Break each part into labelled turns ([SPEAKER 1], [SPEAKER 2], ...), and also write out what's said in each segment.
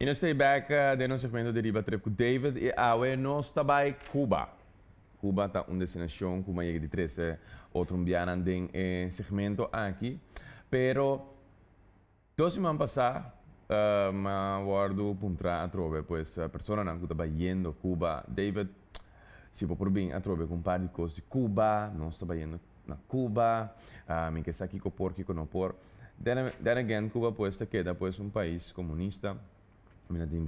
[SPEAKER 1] E nós estamos back no segmento de Riba Trip com David e Awe. Nós estamos em Cuba. Cuba está uma destinação como é de 13 outros bianan em segmento aqui. Pero 2 semanas passadas, me guardo puntra a trove, pues persona que estava indo a Cuba. David, se por bem a trove com um par de coisas de Cuba, nós estamos indo na Cuba, me que aqui com porco que não por. Then again, Cuba pues queda pues um país comunista. Tem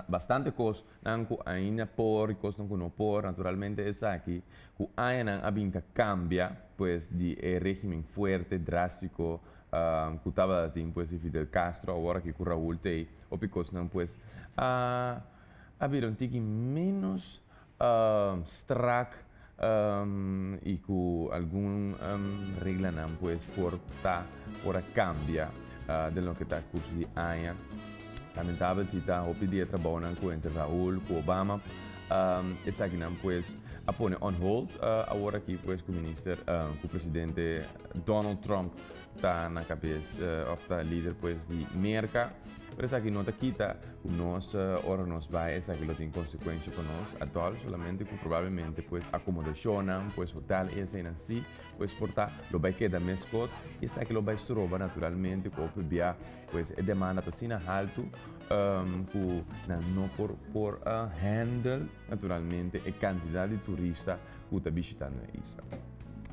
[SPEAKER 1] bastante coisas que ainda por, coisas que não por, naturalmente é aqui, que ainda a vinda cambia, pues, de regime forte, drástico, que estava pues, de Fidel Castro, agora que o Raúl tem, ou because não, pues, haver um tique menos strak e com algum regla não, pues, por cambia de lo que está curso de año. Lamentável se está o pedir trabalho com entre Raúl, com Obama, essa aqui não pues a pone on hold agora aqui pues com o ministro, com o presidente Donald Trump está na cabeça, of the líder pues de América, mas essa aqui não está quita, nós ora nós vai essa aqui tem consequência para nós, atual solamente com provavelmente pues acomodação, pues hotel e assim assim, pues portar lo vai quedar mais coisas, essa aqui lo vai se roubar naturalmente com o PBA pues a demanda está sendo alto, não por handle naturalmente a quantidade de turistas que está visitando a isla.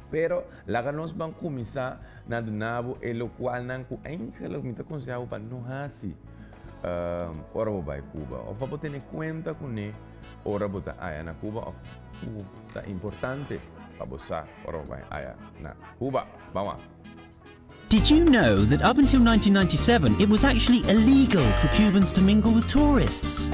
[SPEAKER 1] Pero lá que nós vamos começar na do nabo e lo qual não com ainda lo que me está aconselhando para não assim ora vou vai Cuba ou para ter em conta com ne ora botar aí na Cuba ou tá importante para você ora vai aí na Cuba vamos lá.
[SPEAKER 2] Did you know that up until 1997 it was actually illegal for Cubans to mingle with tourists?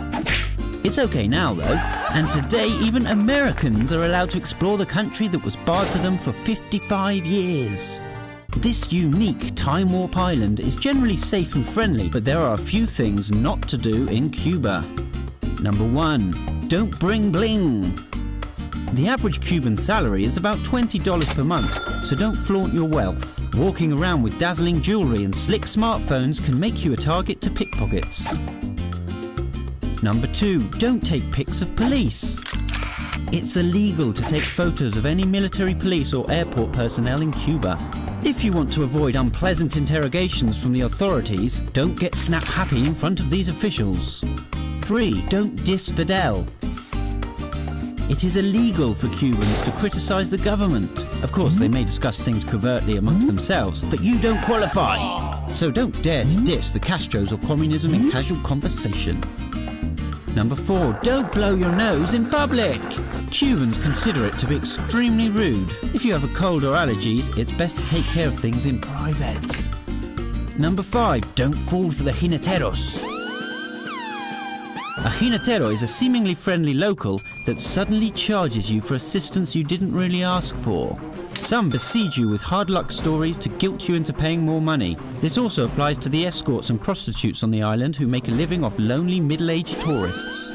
[SPEAKER 2] It's okay now though, and today even Americans are allowed to explore the country that was barred to them for 55 years. This unique time warp island is generally safe and friendly, but there are a few things not to do in Cuba. Number 1. Don't bring bling. The average Cuban salary is about $20 per month, so don't flaunt your wealth. Walking around with dazzling jewellery and slick smartphones can make you a target to pickpockets. Number 2. Don't take pics of police. It's illegal to take photos of any military police or airport personnel in Cuba. If you want to avoid unpleasant interrogations from the authorities, don't get snap happy in front of these officials. 3. Don't diss Fidel. It is illegal for Cubans to criticize the government. Of course, they may discuss things covertly amongst themselves, but you don't qualify. So don't dare to diss the Castros or communism in casual conversation. Number 4. Don't blow your nose in public. Cubans consider it to be extremely rude. If you have a cold or allergies, it's best to take care of things in private. Number 5. Don't fall for the jineteros. A jinetero is a seemingly friendly local that suddenly charges you for assistance you didn't really ask for. Some besiege you with hard luck stories to guilt you into paying more money. This also applies to the escorts and prostitutes on the island who make a living off lonely middle-aged tourists.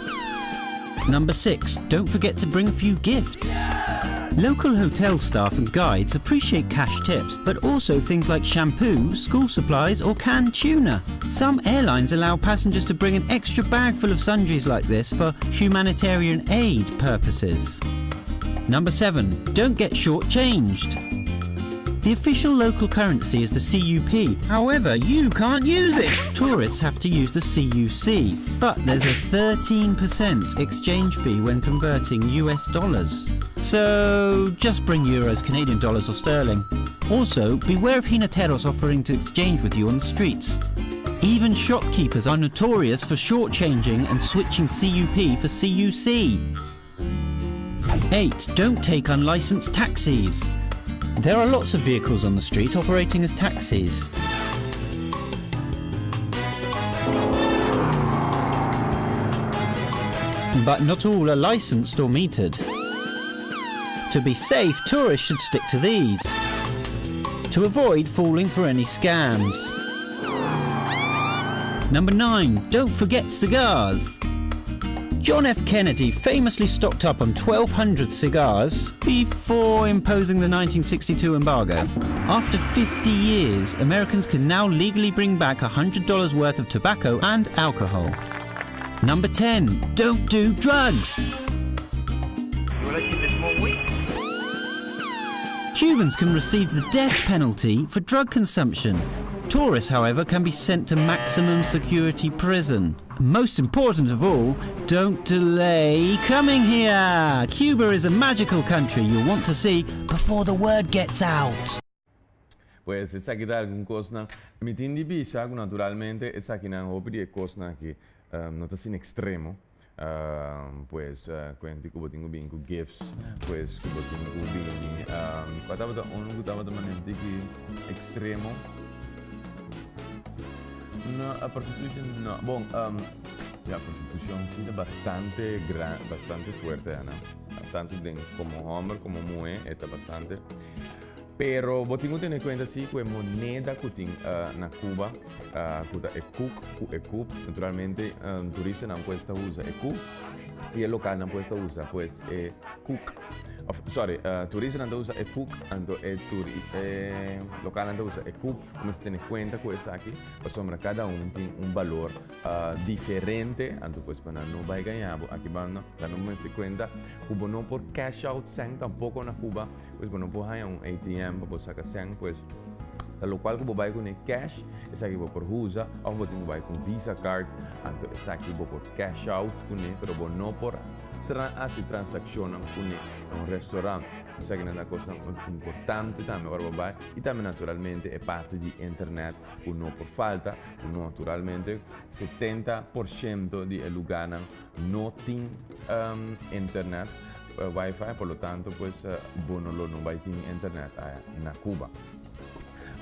[SPEAKER 2] Number 6. Don't forget to bring a few gifts. Local hotel staff and guides appreciate cash tips, but also things like shampoo, school supplies or canned tuna. Some airlines allow passengers to bring an extra bag full of sundries like this for humanitarian aid purposes. Number 7. Don't get short-changed. The official local currency is the CUP, however you can't use it. Tourists have to use the CUC, but there's a 13% exchange fee when converting US dollars. So just bring euros, Canadian dollars or sterling. Also, beware of jineteros offering to exchange with you on the streets. Even shopkeepers are notorious for shortchanging and switching CUP for CUC. 8. Don't take unlicensed taxis. There are lots of vehicles on the street operating as taxis. but not all are licensed or metered. To be safe, tourists should stick to these, to avoid falling for any scams. Number 9. Don't forget cigars. John F. Kennedy famously stocked up on 1,200 cigars before imposing the 1962 embargo. After 50 years, Americans can now legally bring back $100 worth of tobacco and alcohol. Number 10. Don't do drugs. Cubans can receive the death penalty for drug consumption. Tourists, however, can be sent to maximum security prison. Most important of all, don't delay coming here. Cuba is a magical country you'll want to see before the word gets out.
[SPEAKER 1] Pues esa kita algun cosa mi tindi bisa naturalmente esa kina hobby e cosa que no está sin extremo. Pues quanti kubo tingu bingu gifts pues kubo tingu bingu kataba da onu kutaba da manenti ki extremo. No, a prostitución no. Bon, la prostitución sí es bastante bastante fuerte, Ana. Tanto como hombre como mujer, está bastante. Pero vos tengo que tener en cuenta sí que moneda que tiene en Cuba, que es ECU, naturalmente turista no puede usar ECU y el local no puede usar pues CUC. Sorry, turista no usa ECUC, el local no usa ECUC. Como se tiene en cuenta que aquí, pues cada uno tiene un valor diferente, entonces pues para no va a ganar, aquí van a darnos cuenta, Cuba no por cash out 100 tampoco en Cuba, pues no puede un ATM para sacar 100, pues lo cual como vai com cash, esse aqui por usa, ou você vai com Visa Card, então esse aqui por cash out com pero não por transação com restaurante. Isso aqui é uma coisa muito importante também para vai e também naturalmente é parte de internet, não por falta, não naturalmente 70% de lugar não tem internet. Wi-Fi, por lo tanto, pues, bueno, no va a tener internet en Cuba.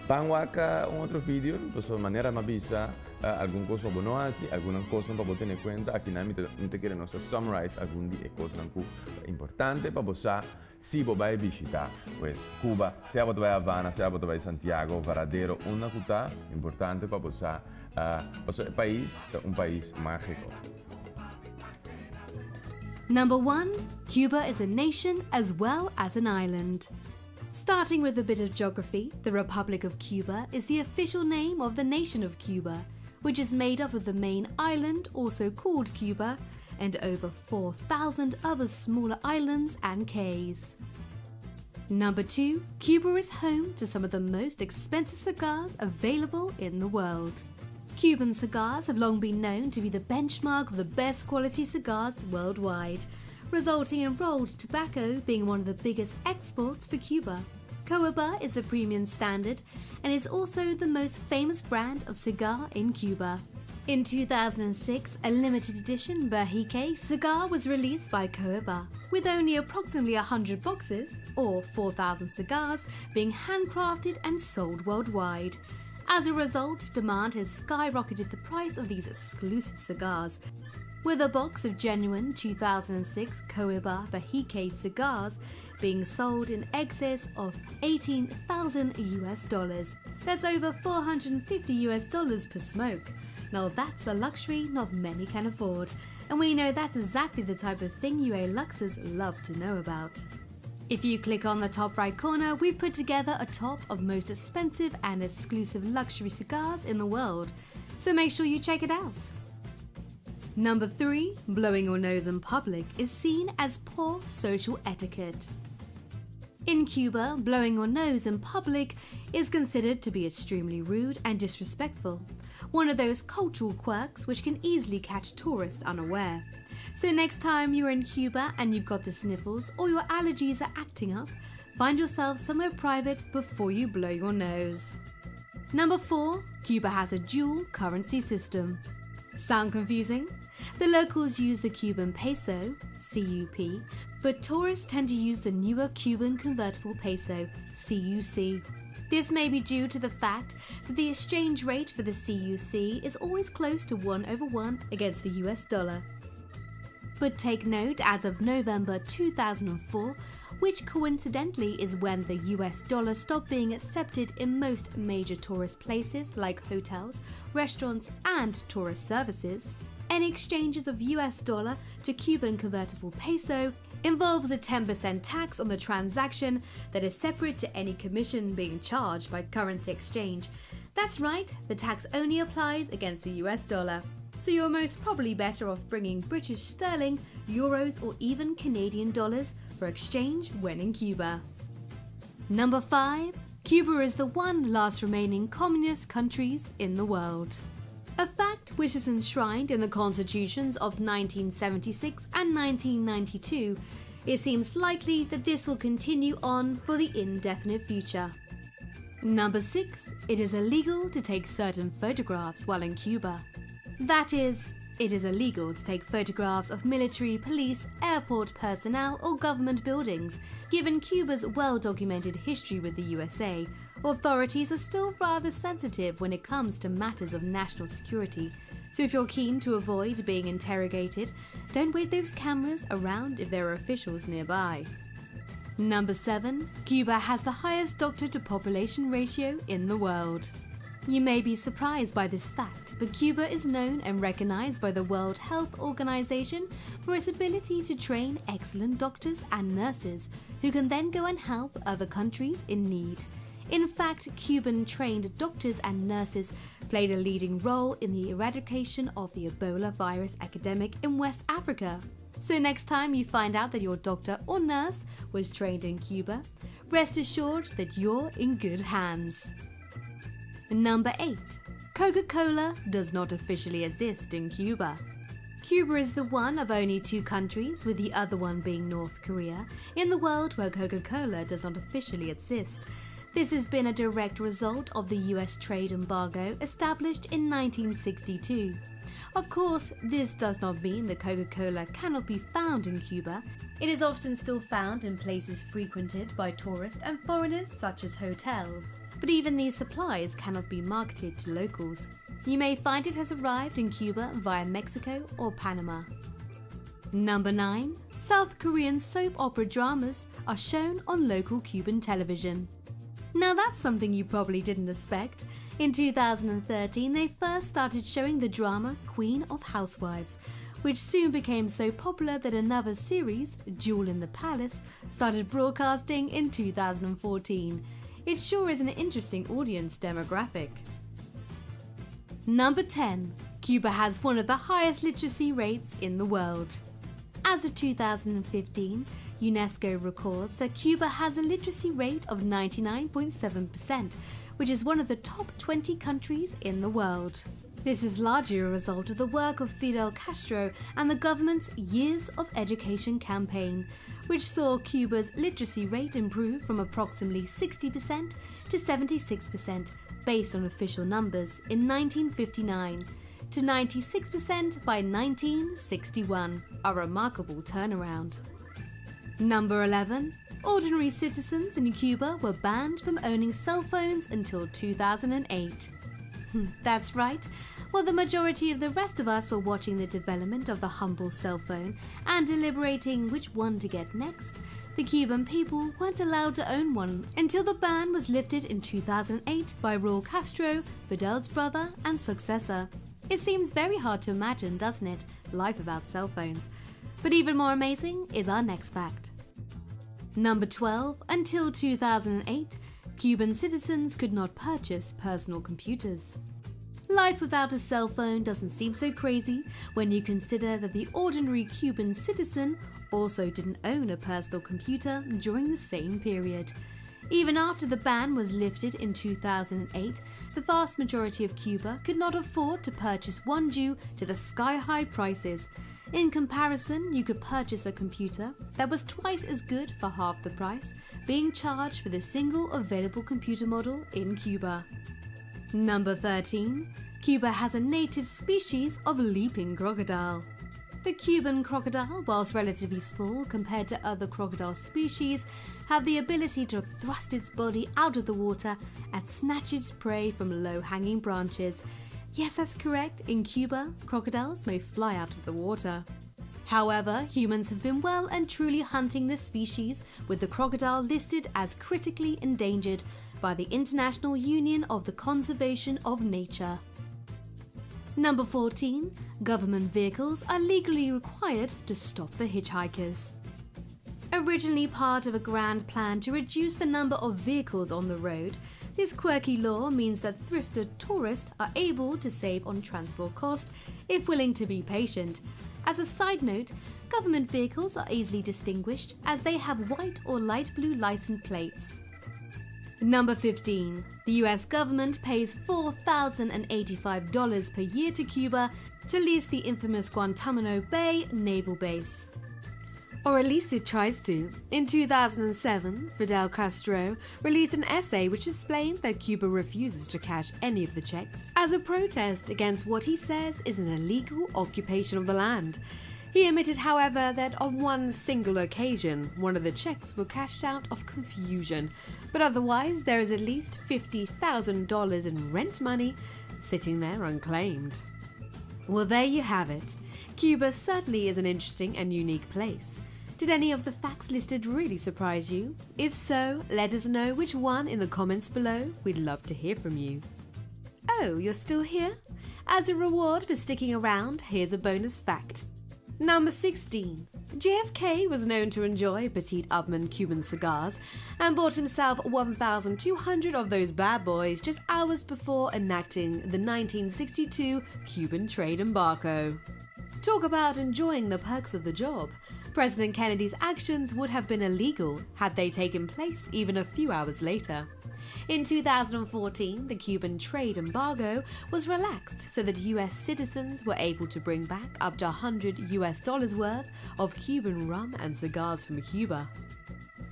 [SPEAKER 1] Vamos a un otro vídeo, pues, de manera más vista, alguna cosa bueno así, alguna cosa para tener en cuenta. Aquí no te queremos summarize algún día cosas importantes para vos, si vos vais a visitar, pues, Cuba, sea vos vais a Havana, sea vos vais a Santiago, Varadero, una ciudad importante para vos, un país mágico.
[SPEAKER 3] Number 1. Cuba is a nation as well as an island. Starting with a bit of geography, the Republic of Cuba is the official name of the nation of Cuba, which is made up of the main island, also called Cuba, and over 4,000 other smaller islands and cays. Number 2. Cuba is home to some of the most expensive cigars available in the world. Cuban cigars have long been known to be the benchmark of the best quality cigars worldwide, resulting in rolled tobacco being one of the biggest exports for Cuba. Cohiba is the premium standard and is also the most famous brand of cigar in Cuba. In 2006, a limited edition Berhique cigar was released by Cohiba, with only approximately 100 boxes, or 4,000 cigars, being handcrafted and sold worldwide. As a result, demand has skyrocketed the price of these exclusive cigars, with a box of genuine 2006 Cohiba Berhique cigars being sold in excess of $18,000. That's over $450 per smoke. Now that's a luxury not many can afford, and we know that's exactly the type of thing UA Luxers love to know about. If you click on the top right corner, we've put together a top of most expensive and exclusive luxury cigars in the world, so make sure you check it out. Number 3. Blowing your nose in public is seen as poor social etiquette. In Cuba, blowing your nose in public is considered to be extremely rude and disrespectful, one of those cultural quirks which can easily catch tourists unaware. So next time you're in Cuba and you've got the sniffles or your allergies are acting up, find yourself somewhere private before you blow your nose. Number 4. Cuba has a dual currency system. Sound confusing? The locals use the Cuban peso, CUP, but tourists tend to use the newer Cuban convertible peso, CUC. This may be due to the fact that the exchange rate for the CUC is always close to 1/1 against the US dollar. But take note, as of November 2004, which coincidentally is when the US dollar stopped being accepted in most major tourist places like hotels, restaurants and tourist services, any exchanges of US dollar to Cuban convertible peso involves a 10% tax on the transaction that is separate to any commission being charged by currency exchange. That's right, the tax only applies against the US dollar. So you're most probably better off bringing British sterling, euros or even Canadian dollars for exchange when in Cuba. Number 5. Cuba is the one last remaining communist countries in the world. A fact which is enshrined in the constitutions of 1976 and 1992. It seems likely that this will continue on for the indefinite future. Number 6. It is illegal to take certain photographs while in Cuba. That is, it is illegal to take photographs of military, police, airport personnel or government buildings. Given Cuba's well-documented history with the USA, authorities are still rather sensitive when it comes to matters of national security. So if you're keen to avoid being interrogated, don't wait those cameras around if there are officials nearby. Number 7. Cuba has the highest doctor-to-population ratio in the world. You may be surprised by this fact, but Cuba is known and recognized by the World Health Organization for its ability to train excellent doctors and nurses who can then go and help other countries in need. In fact, Cuban-trained doctors and nurses played a leading role in the eradication of the Ebola virus epidemic in West Africa. So next time you find out that your doctor or nurse was trained in Cuba, rest assured that you're in good hands. Number 8. Coca-Cola does not officially exist in Cuba. Cuba is the one of only 2 countries, with the other one being North Korea, in the world where Coca-Cola does not officially exist. This has been a direct result of the US trade embargo established in 1962. Of course, this does not mean that Coca-Cola cannot be found in Cuba. It is often still found in places frequented by tourists and foreigners such as hotels. But even these supplies cannot be marketed to locals. You may find it has arrived in Cuba via Mexico or Panama. Number 9. South Korean soap opera dramas are shown on local Cuban television. Now that's something you probably didn't expect. In 2013, they first started showing the drama Queen of Housewives, which soon became so popular that another series, Jewel in the Palace, started broadcasting in 2014. It sure is an interesting audience demographic. Number 10. Cuba has one of the highest literacy rates in the world. As of 2015, UNESCO records that Cuba has a literacy rate of 99.7%, which is one of the top 20 countries in the world. This is largely a result of the work of Fidel Castro and the government's Years of Education campaign, which saw Cuba's literacy rate improve from approximately 60% to 76% based on official numbers in 1959 to 96% by 1961, a remarkable turnaround. Number 11. Ordinary citizens in Cuba were banned from owning cell phones until 2008. That's right. While the majority of the rest of us were watching the development of the humble cell phone and deliberating which one to get next, the Cuban people weren't allowed to own one until the ban was lifted in 2008 by Raul Castro, Fidel's brother and successor. It seems very hard to imagine, doesn't it? Life without cell phones. But even more amazing is our next fact. Number 12. Until 2008, Cuban citizens could not purchase personal computers. Life without a cell phone doesn't seem so crazy when you consider that the ordinary Cuban citizen also didn't own a personal computer during the same period. Even after the ban was lifted in 2008, the vast majority of Cuba could not afford to purchase one due to the sky-high prices. In comparison, you could purchase a computer that was twice as good for half the price, being charged for the single available computer model in Cuba. Number 13. Cuba has a native species of leaping crocodile. The Cuban crocodile, whilst relatively small compared to other crocodile species, have the ability to thrust its body out of the water and snatch its prey from low-hanging branches. Yes, that's correct. In Cuba, crocodiles may fly out of the water. However, humans have been well and truly hunting this species, with the crocodile listed as critically endangered by the International Union of the Conservation of Nature. Number 14. Government vehicles are legally required to stop the hitchhikers. Originally part of a grand plan to reduce the number of vehicles on the road, this quirky law means that thrifted tourists are able to save on transport costs if willing to be patient. As a side note, government vehicles are easily distinguished as they have white or light blue license plates. Number 15. The US government pays $4,085 per year to Cuba to lease the infamous Guantanamo Bay naval base. Or at least it tries to. In 2007, Fidel Castro released an essay which explained that Cuba refuses to cash any of the checks as a protest against what he says is an illegal occupation of the land. He admitted, however, that on one single occasion, one of the checks were cashed out of confusion, but otherwise there is at least $50,000 in rent money sitting there unclaimed. Well, there you have it. Cuba certainly is an interesting and unique place. Did any of the facts listed really surprise you? If so, let us know which one in the comments below. We'd love to hear from you. Oh, you're still here? As a reward for sticking around, here's a bonus fact. Number 16. JFK was known to enjoy Petit Upmann Cuban cigars and bought himself 1,200 of those bad boys just hours before enacting the 1962 Cuban trade embargo. Talk about enjoying the perks of the job. President Kennedy's actions would have been illegal had they taken place even a few hours later. In 2014, the Cuban trade embargo was relaxed so that US citizens were able to bring back up to $100 worth of Cuban rum and cigars from Cuba.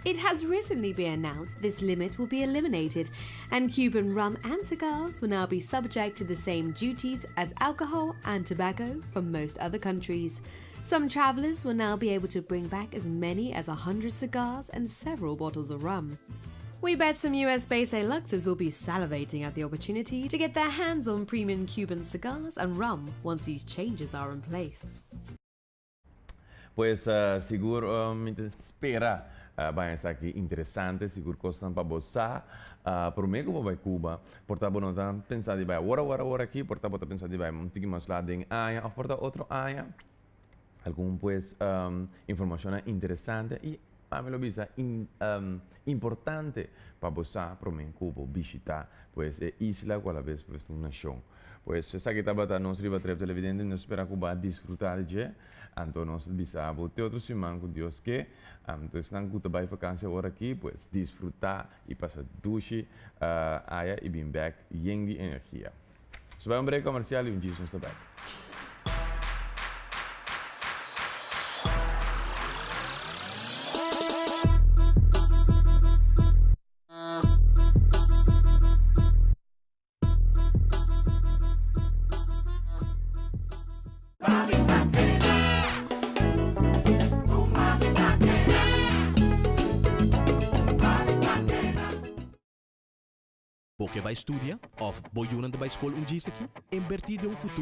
[SPEAKER 3] It has recently been announced this limit will be eliminated, and Cuban rum and cigars will now be subject to the same duties as alcohol and tobacco from most other countries. Some travelers will now be able to bring back as many as 100 cigars and several bottles of rum. We bet some US-based Aluxes will be salivating at the opportunity to get their hands on premium Cuban cigars and rum once these changes are in place.
[SPEAKER 1] Pues siguro spera vai sa que interessante, siguro costan pa bossa, por me como vai Cuba, porta bono tan pensar de vai ora aqui, porta bota pensar de vai um tiki mais lá dentro aia, ou porta outro aia, algum pues informação interessante e a me lo bisa importante para bossa por me Cuba visitar pues isla qual vez pues uma nação. Pues essa que estava a nós riba trep televidente, nós espera Cuba desfrutar de então nós bisabo te outro semana com Deus que então estão com também vacância agora aqui pues desfrutar e passar duche aia e bem back yengi energia. So vai break comercial e Jesus está back.
[SPEAKER 4] Porque vai estudar of boyunan de bij school un gisaki, invertido un futuro.